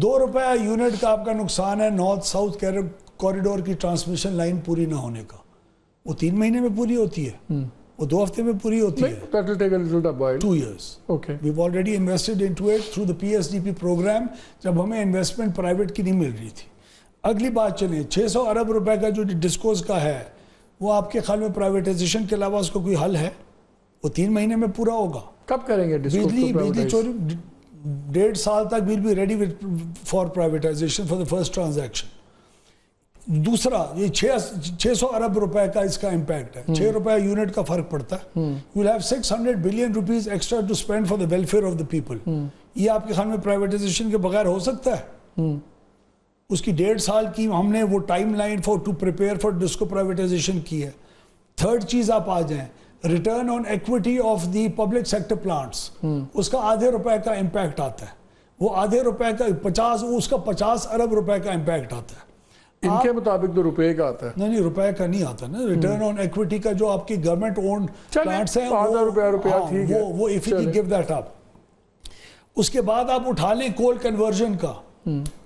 ₹2 unit का आपका नुकसान है नॉर्थ साउथ कॉरिडोर की ट्रांसमिशन लाइन पूरी ना होने का। वो 3 महीने में पूरी होती है, वो 2 हफ्ते में पूरी होती है। That will take a little while. 2 years. Okay. We've already invested into it through the PSDP program जब हमें इन्वेस्टमेंट प्राइवेट की नहीं मिल रही थी। अगली बात चले, 600 अरब रुपए का जो डिस्कोस का है, वो आपके ख्याल में प्राइवेटाइजेशन के अलावा उसका कोई हल है? वो 3 महीने में पूरा होगा। कब करेंगे बिजली चोरी 1.5 साल तक we'll be ready for privatization for the first transaction. दूसरा, ये 600 अरब रुपए का इसका इम्पैक्ट है। ₹6 यूनिट का फर्क पड़ता है। You will have 600 billion rupees extra to spend for the welfare of the people. ये आपके ख्याल में प्राइवेटाइजेशन के बगैर हो सकता है? उसकी 1.5 साल की हमने वो time line to prepare for डिस्को प्राइवेटाइजेशन की है। थर्ड चीज आप आ जाएं, return on equity of the public sector plants, उसका ₹0.5 का इम्पैक्ट आता है। वो ₹0.5 का 50 अरब रुपए का इम्पैक्ट आता है। इनके मुताबिक तो रुपए का आता है। नहीं, रुपए का नहीं आता ना। रिटर्न ऑन इक्विटी का जो आपकी गवर्नमेंट ओन्ड प्लांट्स हैं, ₹5 ठीक है, वो if you give that up. उसके बाद आप उठा लें कोल कन्वर्जन का।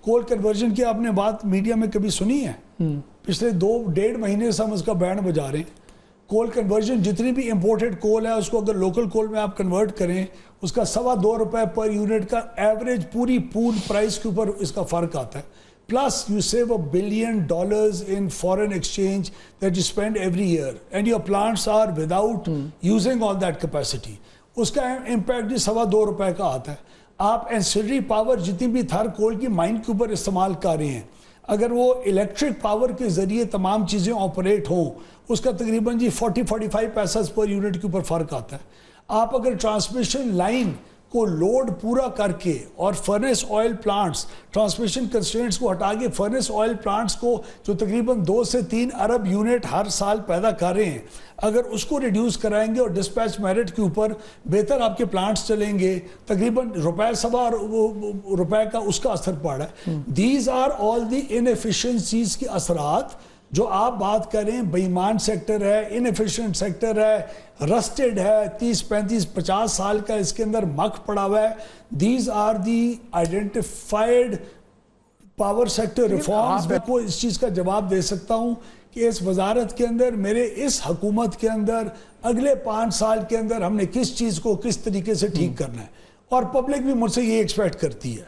कोल कन्वर्जन की आपने बात मीडिया में कभी सुनी है? पिछले 2-1.5 महीने से हम उसका बैंड बजा रहे हैं। कोल कन्वर्जन, जितनी भी इंपोर्टेड कोल है उसको अगर लोकल कोल में आप कन्वर्ट करें, उसका ₹2.25 पर यूनिट का एवरेज पूरी पूल प्राइस के ऊपर इसका फर्क आता है। Plus, you save $1 billion in foreign exchange that you spend every year, and your plants are without using all that capacity. उसका इम्पैक्ट भी ₹2.25 का आता है। आप एंसिलरी पावर जितनी भी थर कोल की माइन के ऊपर इस्तेमाल कर रहे हैं, अगर वो इलेक्ट्रिक पावर के जरिए तमाम चीज़ें ऑपरेट हों, उसका तकरीबन जी 40-45 पैसा पर यूनिट के ऊपर फ़र्क आता है। आप अगर ट्रांसमिशन लाइन को लोड पूरा करके और furnace oil plants, transmission constraints को हटा के फर्नेस ऑयल प्लांट्स को जो तकरीबन 2 से 3 अरब यूनिट हर साल पैदा कर रहे हैं, अगर उसको रिड्यूस कराएंगे और डिस्पैच मेरिट के ऊपर बेहतर आपके प्लांट्स चलेंगे, तकरीबन ₹1.25 का उसका असर पड़ा है। These are all the inefficiencies के असरात जो आप बात करें। बेईमान सेक्टर है, इनएफिशिएंट सेक्टर है, रस्टेड है, 30-35-50 साल का इसके अंदर मक पड़ा हुआ है। These are the identified power sector reforms. मैं को इस चीज़ का जवाब दे सकता हूँ कि इस वजारत के अंदर, मेरे इस हुकूमत के अंदर अगले 5 साल के अंदर हमने किस चीज़ को किस तरीके से ठीक करना है, और पब्लिक भी मुझसे ये एक्सपेक्ट करती है।